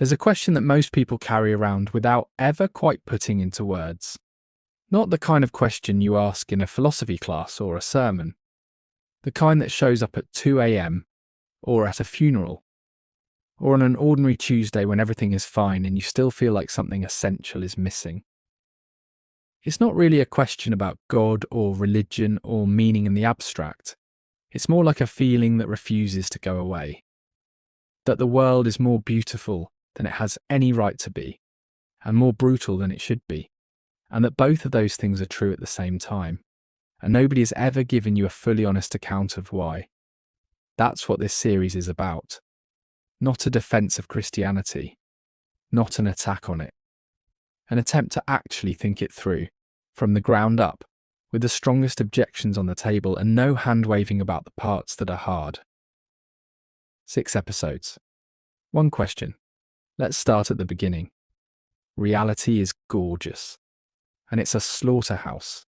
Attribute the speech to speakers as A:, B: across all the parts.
A: There's a question that most people carry around without ever quite putting into words. Not the kind of question you ask in a philosophy class or a sermon. The kind that shows up at 2 a.m. or at a funeral, or on an ordinary Tuesday when everything is fine and you still feel like something essential is missing. It's not really a question about God or religion or meaning in the abstract. It's more like a feeling that refuses to go away. That the world is more beautiful than it has any right to be, and more brutal than it should be, and that both of those things are true at the same time, and nobody has ever given you a fully honest account of why. That's what this series is about. Not a defense of Christianity, not an attack on it. An attempt to actually think it through, from the ground up, with the strongest objections on the table and no hand-waving about the parts that are hard. 6 episodes. One question. Let's start at the beginning. Reality is gorgeous, and it's a slaughterhouse.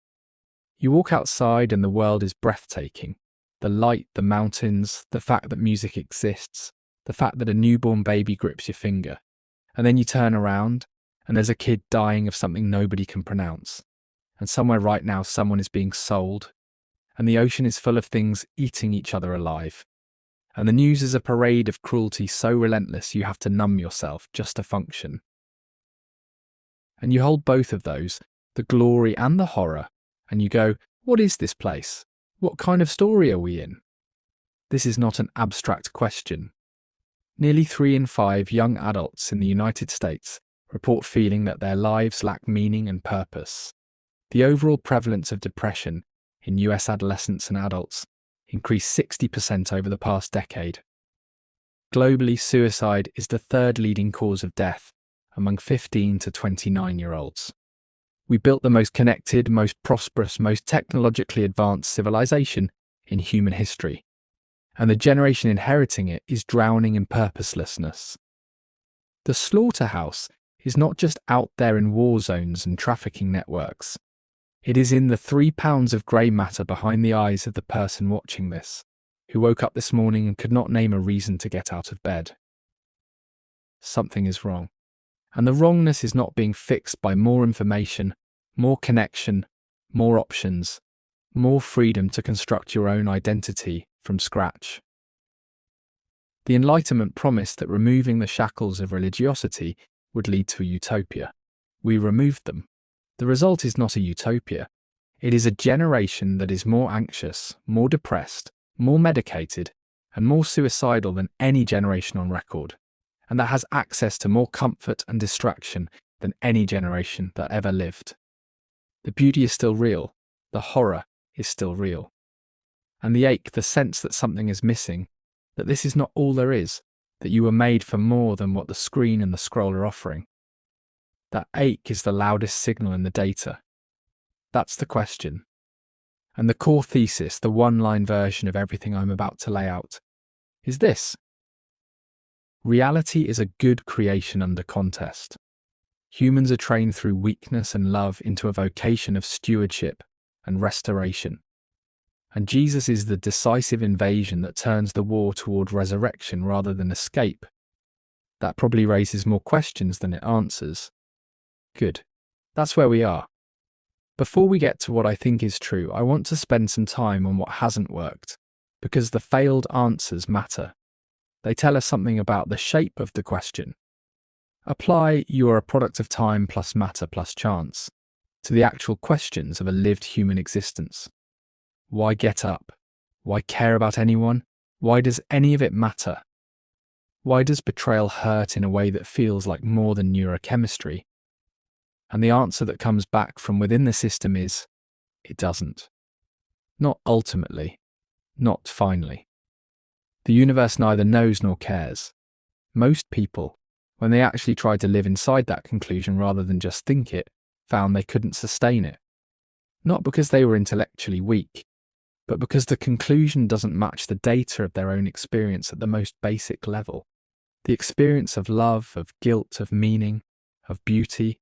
A: You walk outside and the world is breathtaking. The light, the mountains, the fact that music exists, the fact that a newborn baby grips your finger. And then you turn around and there's a kid dying of something nobody can pronounce. And somewhere right now someone is being sold. And the ocean is full of things eating each other alive. And the news is a parade of cruelty so relentless you have to numb yourself just to function. And you hold both of those, the glory and the horror, and you go, what is this place? What kind of story are we in? This is not an abstract question. Nearly 3 in 5 young adults in the United States report feeling that their lives lack meaning and purpose. The overall prevalence of depression in US adolescents and adults increased 60% over the past decade. Globally, suicide is the 3rd leading cause of death among 15 to 29-year-olds. We built the most connected, most prosperous, most technologically advanced civilization in human history, and the generation inheriting it is drowning in purposelessness. The slaughterhouse is not just out there in war zones and trafficking networks. It is in the 3 pounds of grey matter behind the eyes of the person watching this, who woke up this morning and could not name a reason to get out of bed. Something is wrong. And the wrongness is not being fixed by more information, more connection, more options, more freedom to construct your own identity from scratch. The Enlightenment promised that removing the shackles of religiosity would lead to a utopia. We removed them. The result is not a utopia. It is a generation that is more anxious, more depressed, more medicated, and more suicidal than any generation on record, and that has access to more comfort and distraction than any generation that ever lived. The beauty is still real. The horror is still real. And the ache, the sense that something is missing, that this is not all there is, that you were made for more than what the screen and the scroll are offering. That ache is the loudest signal in the data. That's the question. And the core thesis, the one-line version of everything I'm about to lay out, is this. Reality is a good creation under contest. Humans are trained through weakness and love into a vocation of stewardship and restoration. And Jesus is the decisive invasion that turns the war toward resurrection rather than escape. That probably raises more questions than it answers. Good. That's where we are. Before we get to what I think is true, I want to spend some time on what hasn't worked, because the failed answers matter. They tell us something about the shape of the question. Apply "you are a product of time plus matter plus chance" to the actual questions of a lived human existence. Why get up? Why care about anyone? Why does any of it matter? Why does betrayal hurt in a way that feels like more than neurochemistry? And the answer that comes back from within the system is, it doesn't. Not ultimately. Not finally. The universe neither knows nor cares. Most people, when they actually tried to live inside that conclusion rather than just think it, found they couldn't sustain it. Not because they were intellectually weak, but because the conclusion doesn't match the data of their own experience at the most basic level. The experience of love, of guilt, of meaning, of beauty,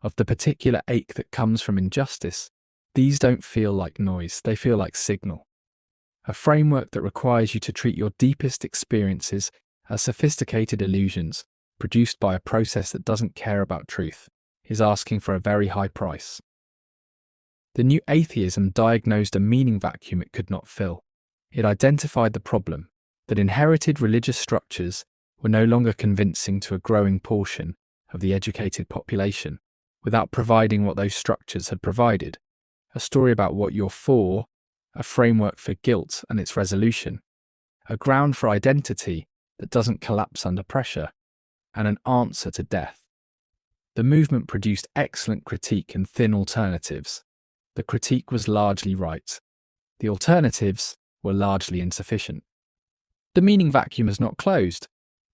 A: of the particular ache that comes from injustice, these don't feel like noise, they feel like signal. A framework that requires you to treat your deepest experiences as sophisticated illusions produced by a process that doesn't care about truth, is asking for a very high price. The new atheism diagnosed a meaning vacuum it could not fill. It identified the problem that inherited religious structures were no longer convincing to a growing portion of the educated population without providing what those structures had provided: a story about what you're for, a framework for guilt and its resolution, a ground for identity that doesn't collapse under pressure, and an answer to death. The movement produced excellent critique and thin alternatives. The critique was largely right. The alternatives were largely insufficient. The meaning vacuum has not closed.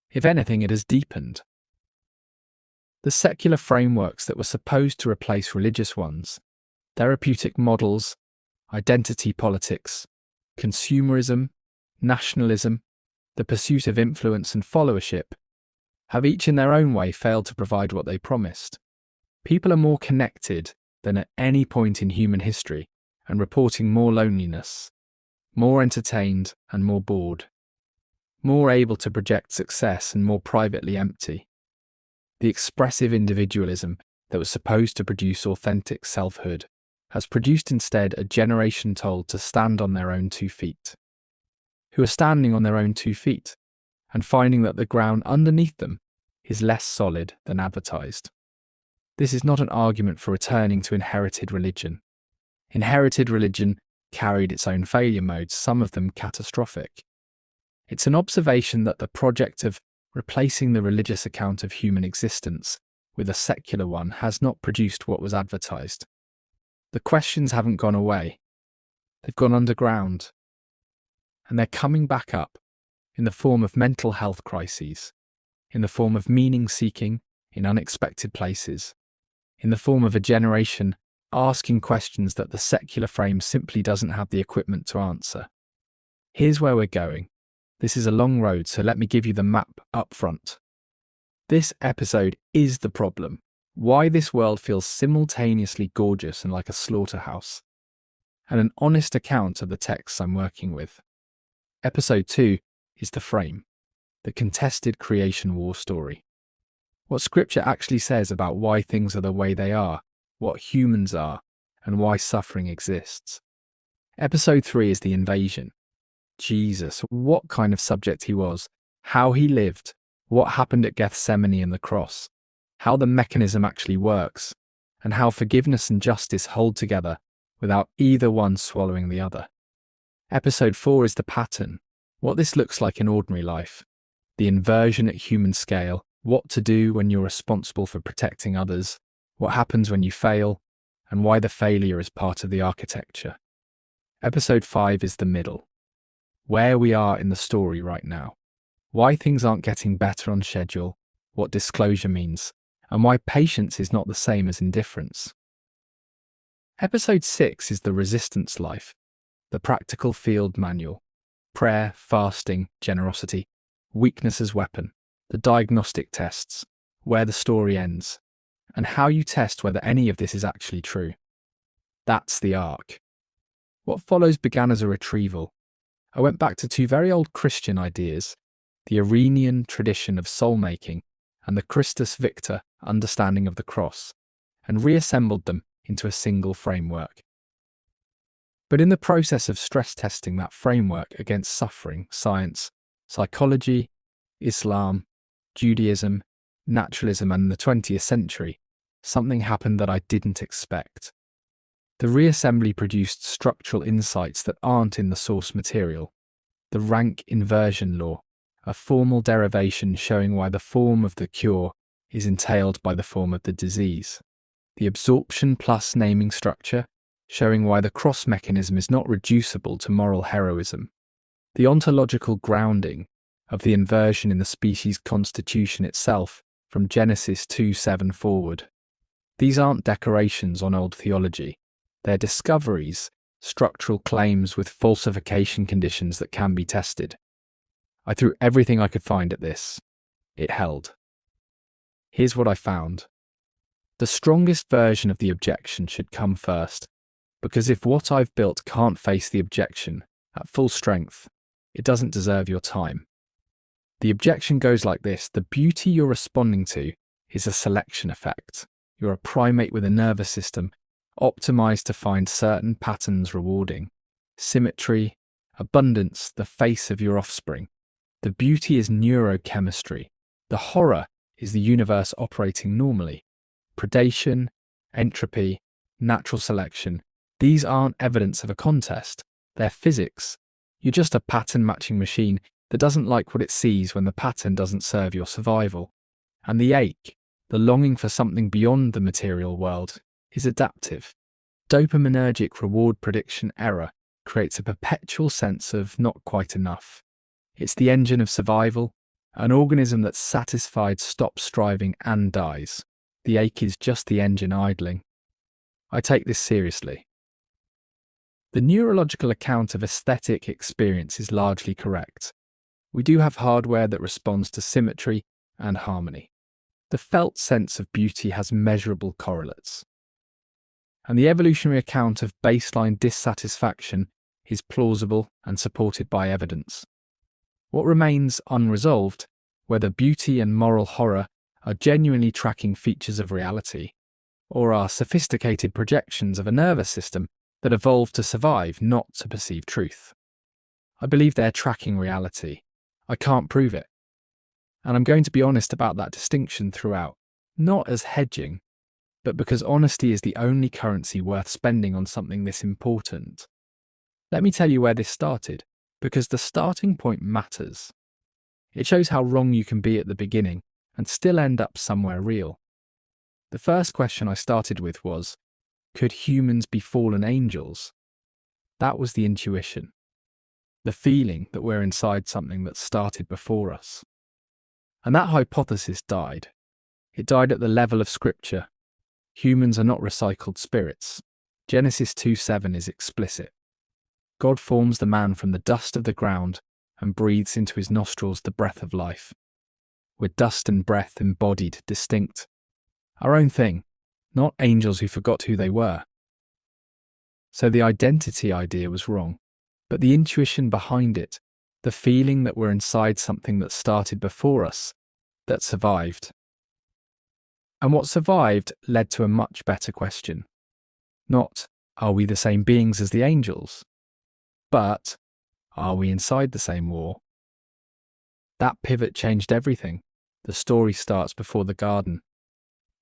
A: If anything, it has deepened. The secular frameworks that were supposed to replace religious ones, therapeutic models, identity politics, consumerism, nationalism, the pursuit of influence and followership, have each in their own way failed to provide what they promised. People are more connected than at any point in human history and reporting more loneliness, more entertained and more bored, more able to project success and more privately empty. The expressive individualism that was supposed to produce authentic selfhood has produced instead a generation told to stand on their own 2 feet, who are standing on their own 2 feet and finding that the ground underneath them is less solid than advertised. This is not an argument for returning to inherited religion. Inherited religion carried its own failure modes, some of them catastrophic. It's an observation that the project of replacing the religious account of human existence with a secular one has not produced what was advertised. The questions haven't gone away. They've gone underground. And they're coming back up in the form of mental health crises, in the form of meaning seeking in unexpected places, in the form of a generation asking questions that the secular frame simply doesn't have the equipment to answer. Here's where we're going. This is a long road, so let me give you the map up front. This episode is the problem. Why this world feels simultaneously gorgeous and like a slaughterhouse. And an honest account of the texts I'm working with. Episode 2 is the frame, the contested creation war story. What Scripture actually says about why things are the way they are, what humans are, and why suffering exists. Episode 3 is the invasion. Jesus, what kind of subject he was, how he lived, what happened at Gethsemane and the cross, how the mechanism actually works, and how forgiveness and justice hold together without either one swallowing the other. Episode 4 is the pattern, what this looks like in ordinary life, the inversion at human scale, what to do when you're responsible for protecting others, what happens when you fail, and why the failure is part of the architecture. Episode 5 is the middle, where we are in the story right now, why things aren't getting better on schedule, what disclosure means, and why patience is not the same as indifference. Episode 6 is the resistance life, the practical field manual, prayer, fasting, generosity, weakness as weapon, the diagnostic tests, where the story ends, and how you test whether any of this is actually true. That's the arc. What follows began as a retrieval. I went back to 2 very old Christian ideas, the Arenian tradition of soul-making and the Christus Victor understanding of the cross, and reassembled them into a single framework. But in the process of stress testing that framework against suffering, science, psychology, Islam, Judaism, naturalism, and the 20th century, something happened that I didn't expect. The reassembly produced structural insights that aren't in the source material. The rank inversion law, a formal derivation showing why the form of the cure is entailed by the form of the disease. The absorption plus naming structure, showing why the cross mechanism is not reducible to moral heroism. The ontological grounding of the inversion in the species constitution itself from Genesis 2:7 forward. These aren't decorations on old theology. They're discoveries, structural claims with falsification conditions that can be tested. I threw everything I could find at this. It held. Here's what I found. The strongest version of the objection should come first, because if what I've built can't face the objection at full strength, it doesn't deserve your time. The objection goes like this: the beauty you're responding to is a selection effect. You're a primate with a nervous system optimized to find certain patterns rewarding. Symmetry, abundance, the face of your offspring. The beauty is neurochemistry. The horror is the universe operating normally. Predation, entropy, natural selection. These aren't evidence of a contest. They're physics. You're just a pattern-matching machine that doesn't like what it sees when the pattern doesn't serve your survival. And the ache, the longing for something beyond the material world, is adaptive. Dopaminergic reward prediction error creates a perpetual sense of not quite enough. It's the engine of survival. An organism that's satisfied stops striving and dies. The ache is just the engine idling. I take this seriously. The neurological account of aesthetic experience is largely correct. We do have hardware that responds to symmetry and harmony. The felt sense of beauty has measurable correlates. And the evolutionary account of baseline dissatisfaction is plausible and supported by evidence. What remains unresolved, whether beauty and moral horror are genuinely tracking features of reality, or are sophisticated projections of a nervous system that evolved to survive, not to perceive truth. I believe they're tracking reality. I can't prove it. And I'm going to be honest about that distinction throughout, not as hedging, but because honesty is the only currency worth spending on something this important. Let me tell you where this started, because the starting point matters. It shows how wrong you can be at the beginning and still end up somewhere real. The first question I started with was, could humans be fallen angels? That was the intuition. The feeling that we're inside something that started before us. And that hypothesis died. It died at the level of scripture. Humans are not recycled spirits. Genesis 2:7 is explicit. God forms the man from the dust of the ground and breathes into his nostrils the breath of life. We're dust and breath embodied, distinct. Our own thing, not angels who forgot who they were. So the identity idea was wrong, but the intuition behind it, the feeling that we're inside something that started before us, that survived. And what survived led to a much better question. Not, are we the same beings as the angels? But, are we inside the same war? That pivot changed everything. The story starts before the garden.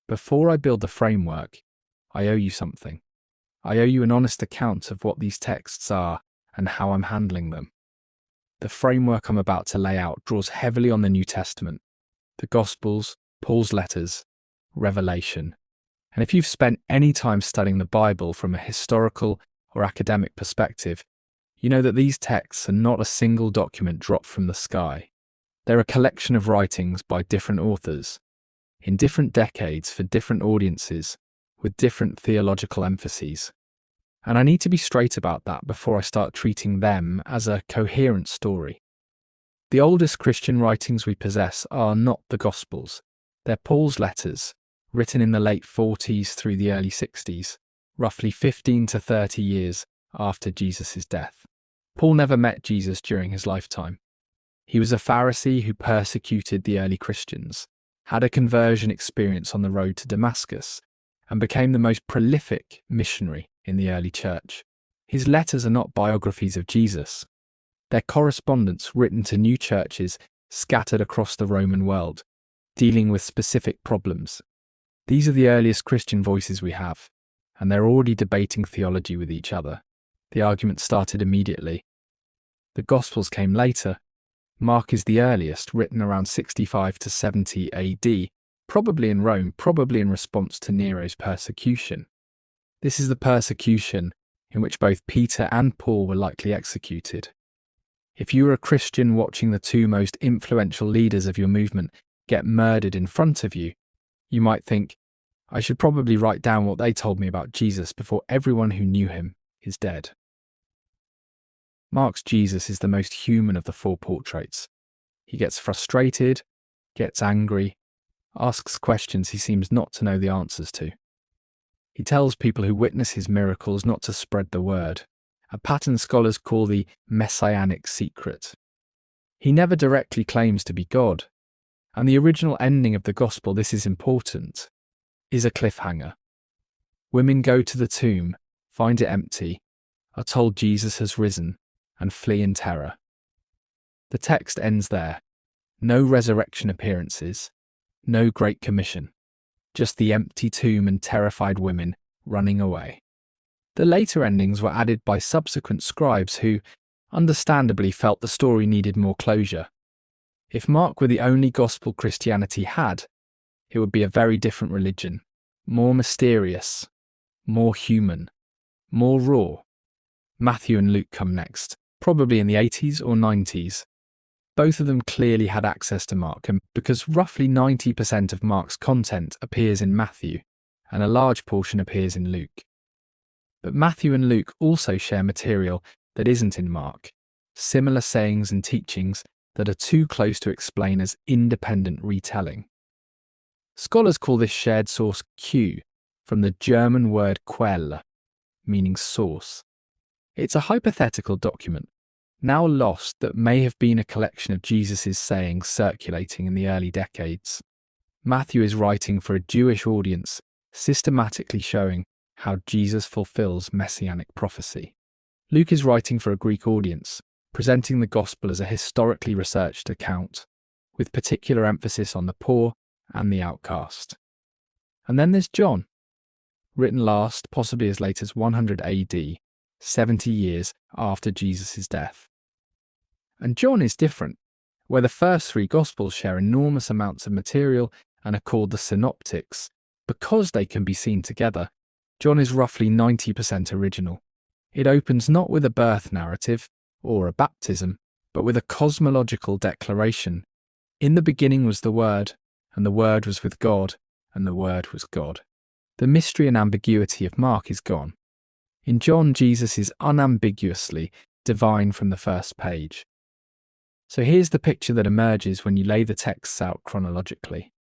A: Before I build the framework, I owe you something. I owe you an honest account of what these texts are and how I'm handling them. The framework I'm about to lay out draws heavily on the New Testament, the Gospels, Paul's letters, Revelation. And if you've spent any time studying the Bible from a historical or academic perspective, you know that these texts are not a single document dropped from the sky. They're a collection of writings by different authors, in different decades for different audiences, with different theological emphases. And I need to be straight about that before I start treating them as a coherent story. The oldest Christian writings we possess are not the Gospels. They're Paul's letters, written in the late 40s through the early 60s, roughly 15 to 30 years after Jesus' death. Paul never met Jesus during his lifetime. He was a Pharisee who persecuted the early Christians, had a conversion experience on the road to Damascus, and became the most prolific missionary in the early church. His letters are not biographies of Jesus. They're correspondence written to new churches scattered across the Roman world, dealing with specific problems. These are the earliest Christian voices we have, and they're already debating theology with each other. The argument started immediately. The Gospels came later. Mark is the earliest, written around 65 to 70 AD, probably in Rome, probably in response to Nero's persecution. This is the persecution in which both Peter and Paul were likely executed. If you were a Christian watching the two most influential leaders of your movement get murdered in front of you, you might think, I should probably write down what they told me about Jesus before everyone who knew him is dead. Mark's Jesus is the most human of the four portraits. He gets frustrated, gets angry, asks questions he seems not to know the answers to. He tells people who witness his miracles not to spread the word, a pattern scholars call the messianic secret. He never directly claims to be God. And the original ending of the Gospel, this is important, is a cliffhanger. Women go to the tomb, find it empty, are told Jesus has risen, and flee in terror. The text ends there. No resurrection appearances, no Great Commission, just the empty tomb and terrified women running away. The later endings were added by subsequent scribes who, understandably, felt the story needed more closure. If Mark were the only gospel Christianity had, it would be a very different religion, more mysterious, more human, more raw. Matthew and Luke come next, probably in the 80s or 90s. Both of them clearly had access to Mark, and because roughly 90% of Mark's content appears in Matthew, and a large portion appears in Luke. But Matthew and Luke also share material that isn't in Mark, similar sayings and teachings that are too close to explain as independent retelling. Scholars call this shared source Q, from the German word Quelle, meaning source. It's a hypothetical document, now lost, that may have been a collection of Jesus' sayings circulating in the early decades. Matthew is writing for a Jewish audience, systematically showing how Jesus fulfills messianic prophecy. Luke is writing for a Greek audience, presenting the gospel as a historically researched account, with particular emphasis on the poor and the outcast. And then there's John, written last, possibly as late as 100 AD, 70 years after Jesus' death. And John is different. Where the first three Gospels share enormous amounts of material and are called the synoptics, because they can be seen together, John is roughly 90% original. It opens not with a birth narrative or a baptism, but with a cosmological declaration. In the beginning was the Word, and the Word was with God, and the Word was God. The mystery and ambiguity of Mark is gone. In John, Jesus is unambiguously divine from the first page. So here's the picture that emerges when you lay the texts out chronologically.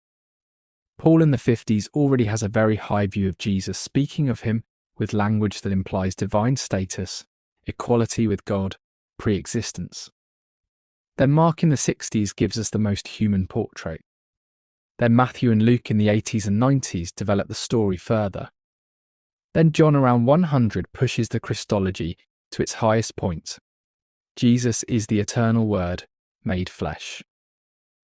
A: Paul in the 50s already has a very high view of Jesus, speaking of him with language that implies divine status, equality with God, pre-existence. Then Mark in the 60s gives us the most human portrait. Then Matthew and Luke in the 80s and 90s develop the story further. Then John around 100 pushes the Christology to its highest point. Jesus is the eternal Word made flesh.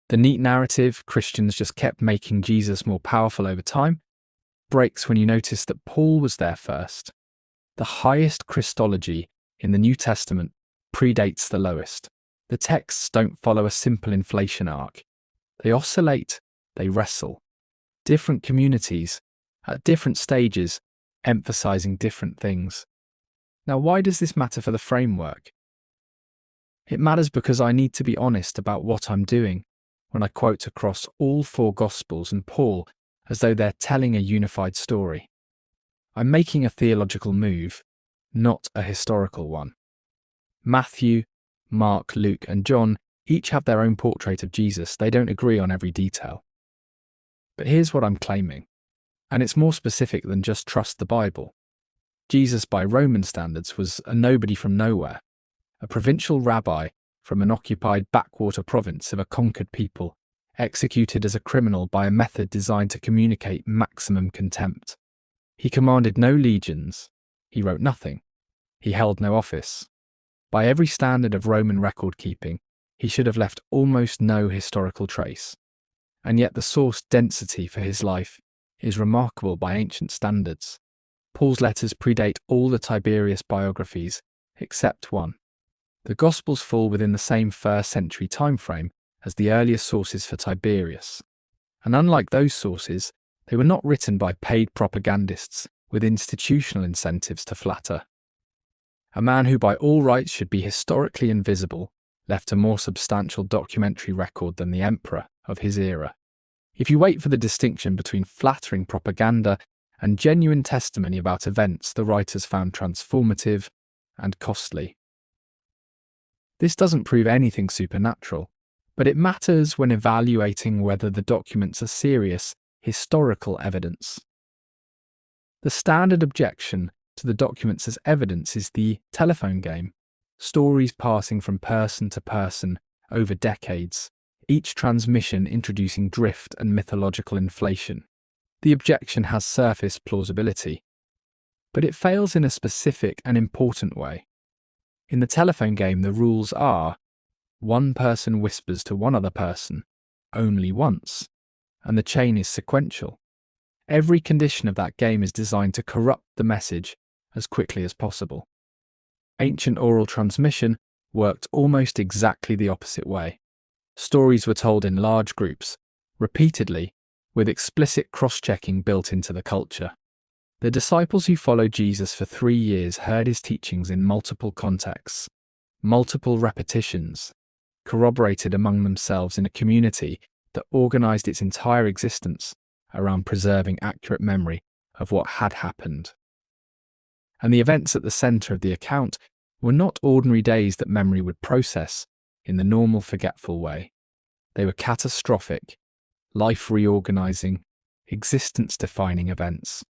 A: The neat narrative, Christians just kept making Jesus more powerful over time, breaks when you notice that Paul was there first. The highest Christology in the New Testament predates the lowest. The texts don't follow a simple inflation arc. They oscillate, they wrestle. Different communities, at different stages, emphasizing different things. Now, why does this matter for the framework? It matters because I need to be honest about what I'm doing when I quote across all four Gospels and Paul as though they're telling a unified story. I'm making a theological move, not a historical one. Matthew, Mark, Luke, and John each have their own portrait of Jesus. They don't agree on every detail. But here's what I'm claiming, and it's more specific than just trust the Bible. Jesus, by Roman standards, was a nobody from nowhere, a provincial rabbi from an occupied backwater province of a conquered people, executed as a criminal by a method designed to communicate maximum contempt. He commanded no legions, he wrote nothing, he held no office. By every standard of Roman record-keeping, he should have left almost no historical trace. And yet the source density for his life is remarkable by ancient standards. Paul's letters predate all the Tiberius biographies, except one. The Gospels fall within the same first century timeframe as the earliest sources for Tiberius. And unlike those sources, they were not written by paid propagandists with institutional incentives to flatter. A man who by all rights should be historically invisible left a more substantial documentary record than the emperor of his era. If you wait for the distinction between flattering propaganda and genuine testimony about events the writers found transformative and costly. This doesn't prove anything supernatural, but it matters when evaluating whether the documents are serious historical evidence. The standard objection to the documents as evidence is the telephone game, stories passing from person to person over decades, each transmission introducing drift and mythological inflation. The objection has surface plausibility, but it fails in a specific and important way. In the telephone game, the rules are: one person whispers to one other person only once, and the chain is sequential. Every condition of that game is designed to corrupt the message as quickly as possible. Ancient oral transmission worked almost exactly the opposite way. Stories were told in large groups, repeatedly, with explicit cross-checking built into the culture. The disciples who followed Jesus for 3 years heard his teachings in multiple contexts, multiple repetitions, corroborated among themselves in a community that organized its entire existence around preserving accurate memory of what had happened. And the events at the center of the account were not ordinary days that memory would process in the normal forgetful way. They were catastrophic, life-reorganizing, existence-defining events.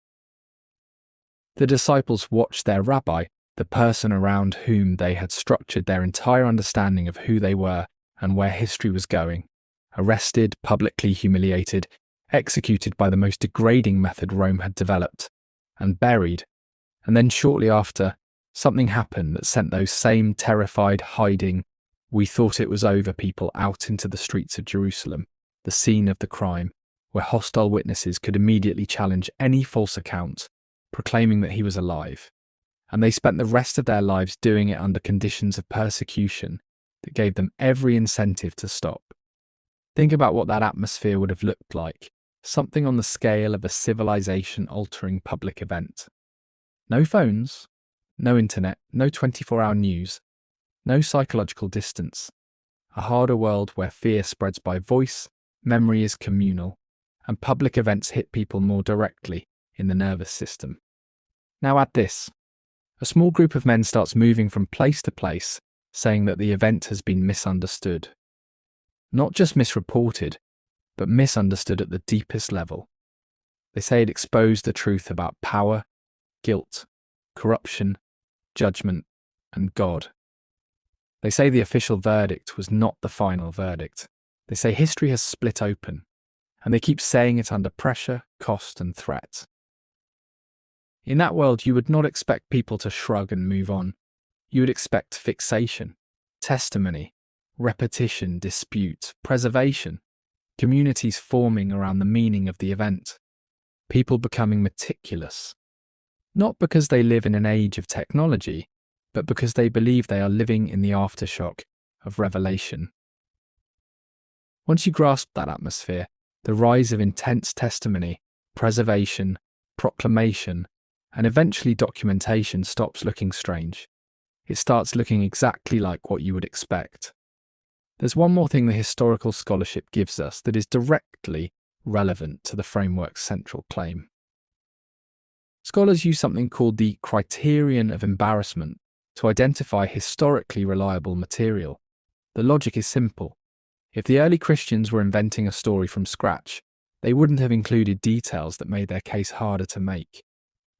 A: The disciples watched their rabbi, the person around whom they had structured their entire understanding of who they were and where history was going, arrested, publicly humiliated, executed by the most degrading method Rome had developed, and buried. And then shortly after, something happened that sent those same terrified, hiding, "we thought it was over" people out into the streets of Jerusalem, the scene of the crime, where hostile witnesses could immediately challenge any false account, proclaiming that he was alive. And they spent the rest of their lives doing it under conditions of persecution that gave them every incentive to stop. Think about what that atmosphere would have looked like, something on the scale of a civilization-altering public event. No phones, no internet, no 24-hour news, no psychological distance. A harder world where fear spreads by voice, memory is communal, and public events hit people more directly in the nervous system. Now add this. A small group of men starts moving from place to place, saying that the event has been misunderstood. Not just misreported, but misunderstood at the deepest level. They say it exposed the truth about power, guilt, corruption, judgment, and God. They say the official verdict was not the final verdict. They say history has split open, and they keep saying it under pressure, cost, and threat. In that world, you would not expect people to shrug and move on. You would expect fixation, testimony, repetition, dispute, preservation, communities forming around the meaning of the event, people becoming meticulous, not because they live in an age of technology, but because they believe they are living in the aftershock of revelation. Once you grasp that atmosphere, the rise of intense testimony, preservation, proclamation, and eventually documentation stops looking strange. It starts looking exactly like what you would expect. There's one more thing the historical scholarship gives us that is directly relevant to the framework's central claim. Scholars use something called the criterion of embarrassment to identify historically reliable material. The logic is simple. If the early Christians were inventing a story from scratch, they wouldn't have included details that made their case harder to make.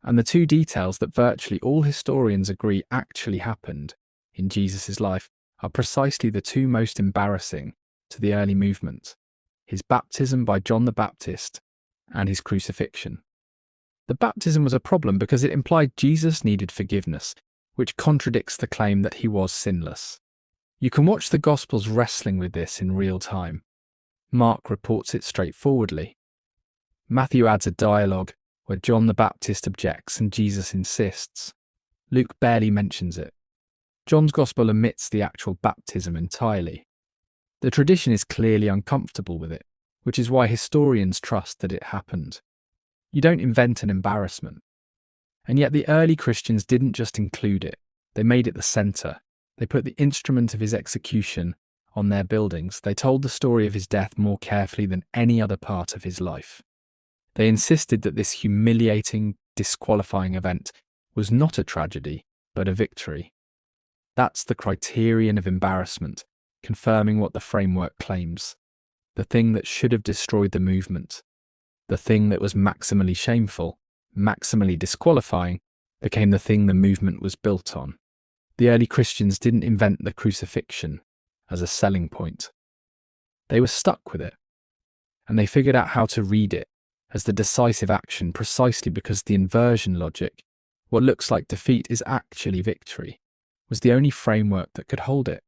A: And the two details that virtually all historians agree actually happened in Jesus' life are precisely the two most embarrassing to the early movement: his baptism by John the Baptist and his crucifixion. The baptism was a problem because it implied Jesus needed forgiveness, which contradicts the claim that he was sinless. You can watch the Gospels wrestling with this in real time. Mark reports it straightforwardly. Matthew adds a dialogue where John the Baptist objects and Jesus insists. Luke barely mentions it. John's Gospel omits the actual baptism entirely. The tradition is clearly uncomfortable with it, which is why historians trust that it happened. You don't invent an embarrassment. And yet the early Christians didn't just include it, they made it the centre. They put the instrument of his execution on their buildings. They told the story of his death more carefully than any other part of his life. They insisted that this humiliating, disqualifying event was not a tragedy, but a victory. That's the criterion of embarrassment, confirming what the framework claims. The thing that should have destroyed the movement, the thing that was maximally shameful, maximally disqualifying, became the thing the movement was built on. The early Christians didn't invent the crucifixion. as a selling point. They were stuck with it, and they figured out how to read it as the decisive action precisely because the inversion logic, what looks like defeat is actually victory, was the only framework that could hold it.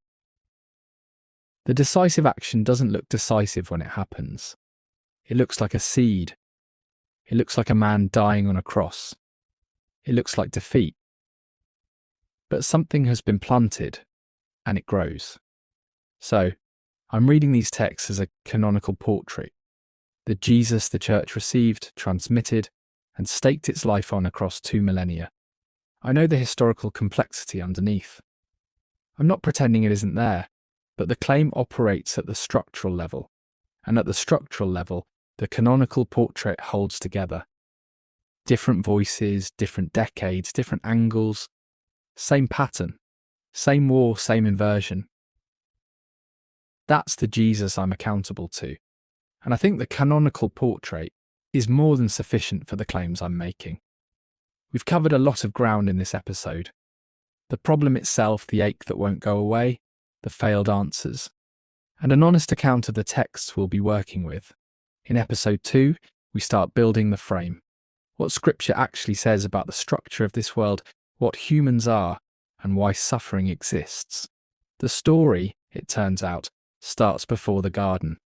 A: The decisive action doesn't look decisive when it happens. It looks like a seed. It looks like a man dying on a cross. It looks like defeat. But something has been planted, and it grows. So, I'm reading these texts as a canonical portrait. The Jesus the Church received, transmitted, and staked its life on across 2 millennia. I know the historical complexity underneath. I'm not pretending it isn't there, but the claim operates at the structural level, and at the structural level, the canonical portrait holds together. Different voices, different decades, different angles, same pattern, same war, same inversion. That's the Jesus I'm accountable to, and I think the canonical portrait is more than sufficient for the claims I'm making. We've covered a lot of ground in this episode. The problem itself, the ache that won't go away, the failed answers, and an honest account of the texts we'll be working with. In episode 2, we start building the frame. What Scripture actually says about the structure of this world, what humans are, and why suffering exists. The story, it turns out, starts before the garden.